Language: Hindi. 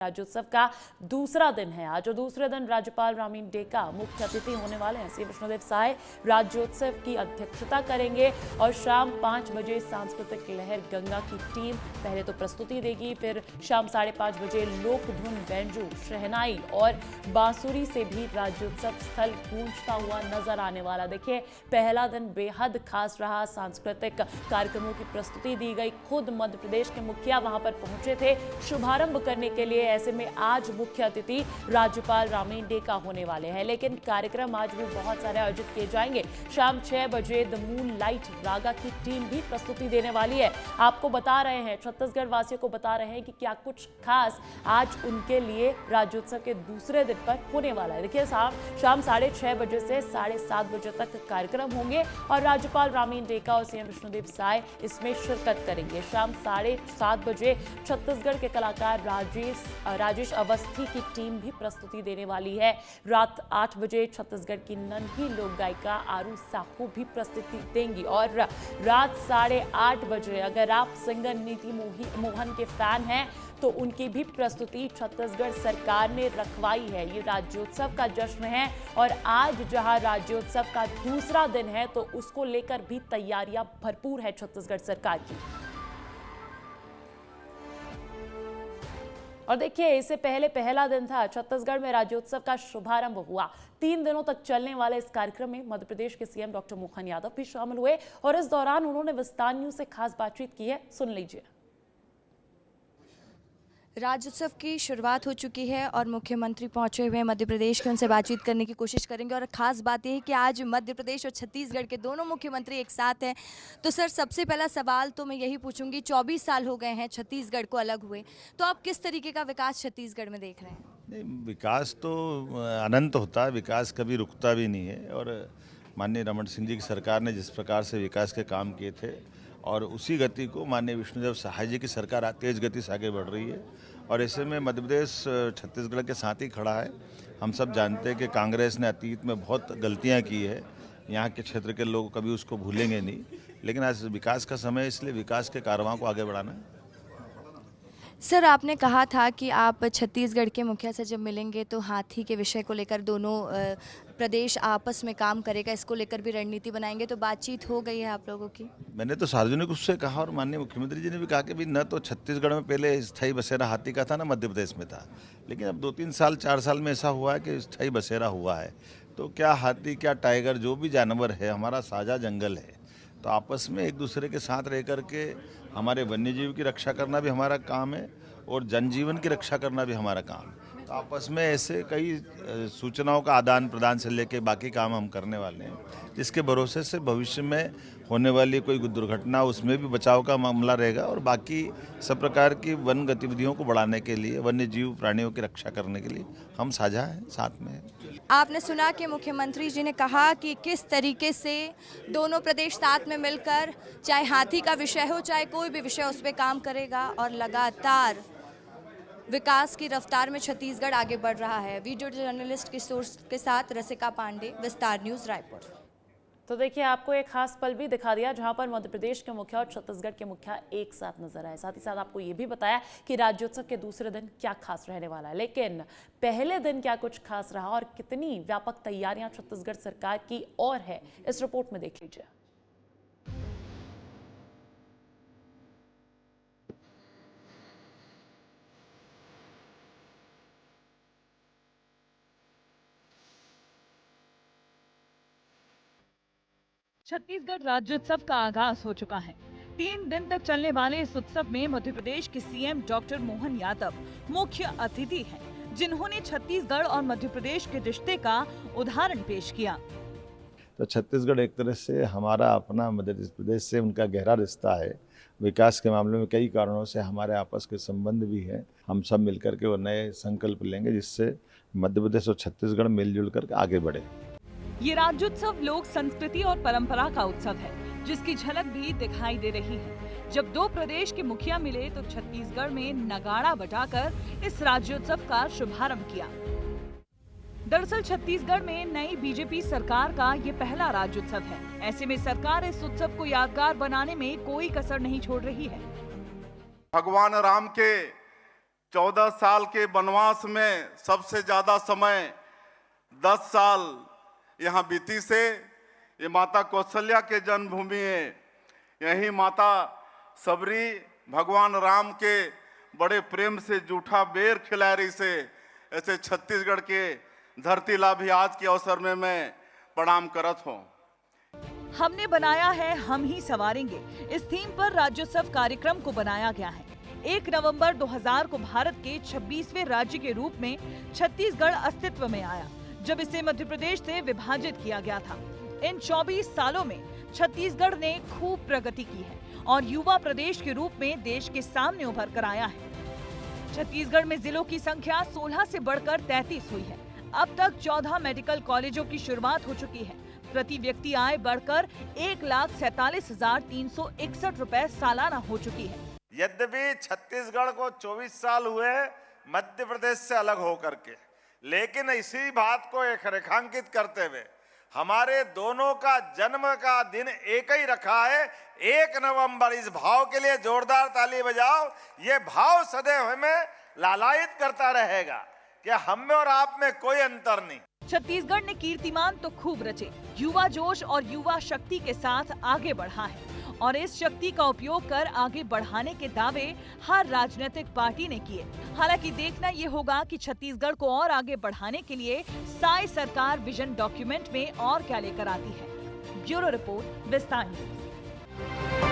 राज्योत्सव का दूसरा दिन है आज और दूसरे दिन राज्यपाल रामीन डेका मुख्य अतिथि होने वाले हैं। सीएम विष्णुदेव साय राज्योत्सव की अध्यक्षता करेंगे और शाम 5 बजे सांस्कृतिक लहर गंगा की टीम पहले तो प्रस्तुति देगी, फिर शाम 5:30 बजे लोक धुन, बैंजो, शहनाई और बांसुरी से भी राज्योत्सव स्थल गूंजता हुआ नजर आने वाला। देखिए, पहला दिन बेहद खास रहा। सांस्कृतिक कार्यक्रमों की प्रस्तुति दी गई, खुद मध्य प्रदेश के मुखिया वहां पर पहुंचे थे शुभारंभ करने के लिए। ऐसे में आज मुख्य अतिथि राज्यपाल रामीन डेका होने वाले हैं, लेकिन कार्यक्रम आज भी बहुत सारे आयोजित किए जाएंगे। शाम 6 बजे द मून लाइट रागा की टीम भी प्रस्तुति देने वाली है। आपको बता रहे हैं, छत्तीसगढ़ वासियों को बता रहे हैं कि क्या कुछ खास आज उनके लिए राज्योत्सव के दूसरे दिन पर होने वाला है। देखिए, शाम 6:30 बजे से 7:30 बजे तक कार्यक्रम होंगे और राज्यपाल रामीन डेका और सीएम विष्णुदेव साय इसमें शिरकत करेंगे। शाम 7:30 बजे छत्तीसगढ़ के कलाकार राजेश अवस्थी की टीम भी प्रस्तुति देने वाली है। रात 8 बजे छत्तीसगढ़ की नन्ही लोक गायिका आरू साहू भी प्रस्तुति देंगी और रात 8:30 बजे अगर आप सिंगर नीति मोहन के फैन हैं तो उनकी भी प्रस्तुति छत्तीसगढ़ सरकार ने रखवाई है। ये राज्योत्सव का जश्न है और आज जहां राज्योत्सव का दूसरा दिन है तो उसको लेकर भी तैयारियां भरपूर है छत्तीसगढ़ सरकार की। और देखिए, इससे पहले पहला दिन था छत्तीसगढ़ में राज्योत्सव का शुभारंभ हुआ। 3 दिनों तक चलने वाले इस कार्यक्रम में मध्य प्रदेश के सीएम डॉक्टर मोहन यादव भी शामिल हुए और इस दौरान उन्होंने विस्तार न्यूज से खास बातचीत की है, सुन लीजिए। राज्योत्सव की शुरुआत हो चुकी है और मुख्यमंत्री पहुंचे हुए मध्य प्रदेश के, उनसे बातचीत करने की कोशिश करेंगे और ख़ास बात यह है कि आज मध्य प्रदेश और छत्तीसगढ़ के दोनों मुख्यमंत्री एक साथ हैं। तो सर, सबसे पहला सवाल तो मैं यही पूछूंगी, 24 साल हो गए हैं छत्तीसगढ़ को अलग हुए, तो आप किस तरीके का विकास छत्तीसगढ़ में देख रहे हैं? नहीं, विकास तो अनंत होता है, विकास कभी रुकता भी नहीं है। और माननीय रमन सिंह जी की सरकार ने जिस प्रकार से विकास के काम किए थे और उसी गति को माननीय विष्णुदेव साय जी की सरकार तेज गति से आगे बढ़ रही है और ऐसे में मध्य प्रदेश छत्तीसगढ़ के साथ ही खड़ा है। हम सब जानते हैं कि कांग्रेस ने अतीत में बहुत गलतियां की है, यहाँ के क्षेत्र के लोग कभी उसको भूलेंगे नहीं, लेकिन आज विकास का समय है, इसलिए विकास के कारवां को आगे बढ़ाना है। सर, आपने कहा था कि आप छत्तीसगढ़ के मुखिया से जब मिलेंगे तो हाथी के विषय को लेकर दोनों प्रदेश आपस में काम करेगा, इसको लेकर भी रणनीति बनाएंगे, तो बातचीत हो गई है आप लोगों की? मैंने तो सार्वजनिक उससे कहा और माननीय मुख्यमंत्री जी ने भी कहा कि भी न तो छत्तीसगढ़ में पहले स्थायी बसेरा हाथी का था, ना मध्य प्रदेश में था, लेकिन अब 2-3 साल 4 साल में ऐसा हुआ है कि स्थायी बसेरा हुआ है। तो क्या हाथी, क्या टाइगर, जो भी जानवर है हमारा साझा जंगल है, तो आपस में एक दूसरे के साथ रह करके हमारे वन्यजीव की रक्षा करना भी हमारा काम है और जनजीवन की रक्षा करना भी हमारा काम है। तो आपस में ऐसे कई सूचनाओं का आदान प्रदान से लेके बाकी काम हम करने वाले हैं, जिसके भरोसे से भविष्य में होने वाली कोई दुर्घटना उसमें भी बचाव का मामला रहेगा और बाकी सब प्रकार की वन गतिविधियों को बढ़ाने के लिए, वन्य जीव प्राणियों की रक्षा करने के लिए हम साझा हैं, साथ में हैं। आपने सुना कि मुख्यमंत्री जी ने कहा कि किस तरीके से दोनों प्रदेश साथ में मिलकर, चाहे हाथी का विषय हो चाहे कोई भी विषय, उस पर काम करेगा और लगातार विकास की रफ्तार में छत्तीसगढ़ आगे बढ़ रहा है। वीडियो जर्नलिस्ट किशोर के साथ रसिका पांडे, विस्तार न्यूज, रायपुर। तो देखिए, आपको एक खास पल भी दिखा दिया जहां पर मध्य प्रदेश के मुखिया और छत्तीसगढ़ के मुखिया एक साथ नजर आए। साथ ही साथ आपको ये भी बताया कि राज्योत्सव के दूसरे दिन क्या खास रहने वाला है, लेकिन पहले दिन क्या कुछ खास रहा और कितनी व्यापक तैयारियां छत्तीसगढ़ सरकार की और है, इस रिपोर्ट में देख लीजिए। छत्तीसगढ़ राज्योत्सव का आगाज हो चुका है। 3 दिन तक चलने वाले इस उत्सव में मध्य प्रदेश के सीएम डॉक्टर मोहन यादव मुख्य अतिथि हैं, जिन्होंने छत्तीसगढ़ और मध्य प्रदेश के रिश्ते का उदाहरण पेश किया। तो छत्तीसगढ़ एक तरह से हमारा अपना मध्य प्रदेश से उनका गहरा रिश्ता है। विकास के मामले में कई कारणों से हमारे आपस के संबंध भी हैं। हम सब मिलकर के वो नए संकल्प लेंगे जिससे मध्य प्रदेश और छत्तीसगढ़ मिलजुल कर आगे बढ़े। ये राज्योत्सव लोक संस्कृति और परंपरा का उत्सव है, जिसकी झलक भी दिखाई दे रही है। जब 2 प्रदेश के मुखिया मिले तो छत्तीसगढ़ में नगाड़ा बजाकर इस राज्योत्सव का शुभारंभ किया। दरअसल छत्तीसगढ़ में नई बीजेपी सरकार का ये पहला राज्योत्सव है। ऐसे में सरकार इस उत्सव को यादगार बनाने में कोई कसर नहीं छोड़ रही है। भगवान राम के 14 साल के वनवास में सबसे ज्यादा समय 10 साल यहाँ बीती से ये माता कौशल्या के जन्मभूमि है। यही माता सबरी भगवान राम के बड़े प्रेम से जूठा बेर खिला रही से ऐसे छत्तीसगढ़ के धरती ला भी आज के अवसर में मैं प्रणाम करत हूँ। हमने बनाया है, हम ही संवारेंगे। इस थीम पर राज्योत्सव कार्यक्रम को बनाया गया है। 1 नवंबर 2000 को भारत के 26वें राज्य के रूप में छत्तीसगढ़ अस्तित्व में आया, जब इसे मध्य प्रदेश से विभाजित किया गया था। इन 24 सालों में छत्तीसगढ़ ने खूब प्रगति की है और युवा प्रदेश के रूप में देश के सामने उभर कर आया है। छत्तीसगढ़ में जिलों की संख्या 16 से बढ़कर 33 हुई है। अब तक 14 मेडिकल कॉलेजों की शुरुआत हो चुकी है। प्रति व्यक्ति आय बढ़कर 1,47,361 रुपए सालाना हो चुकी है। यद्यपि छत्तीसगढ़ को 24 साल हुए मध्य प्रदेश से अलग होकर के, लेकिन इसी बात को एक रेखांकित करते हुए हमारे दोनों का जन्म का दिन एक ही रखा है, 1 नवंबर। इस भाव के लिए जोरदार ताली बजाओ। ये भाव सदैव हमें लालायित करता रहेगा कि हम में और आप में कोई अंतर नहीं। छत्तीसगढ़ ने कीर्तिमान तो खूब रचे, युवा जोश और युवा शक्ति के साथ आगे बढ़ा है और इस शक्ति का उपयोग कर आगे बढ़ाने के दावे हर राजनीतिक पार्टी ने किए। हालांकि देखना ये होगा कि छत्तीसगढ़ को और आगे बढ़ाने के लिए साई सरकार विजन डॉक्यूमेंट में और क्या लेकर आती है। ब्यूरो रिपोर्ट, विस्तार न्यूज।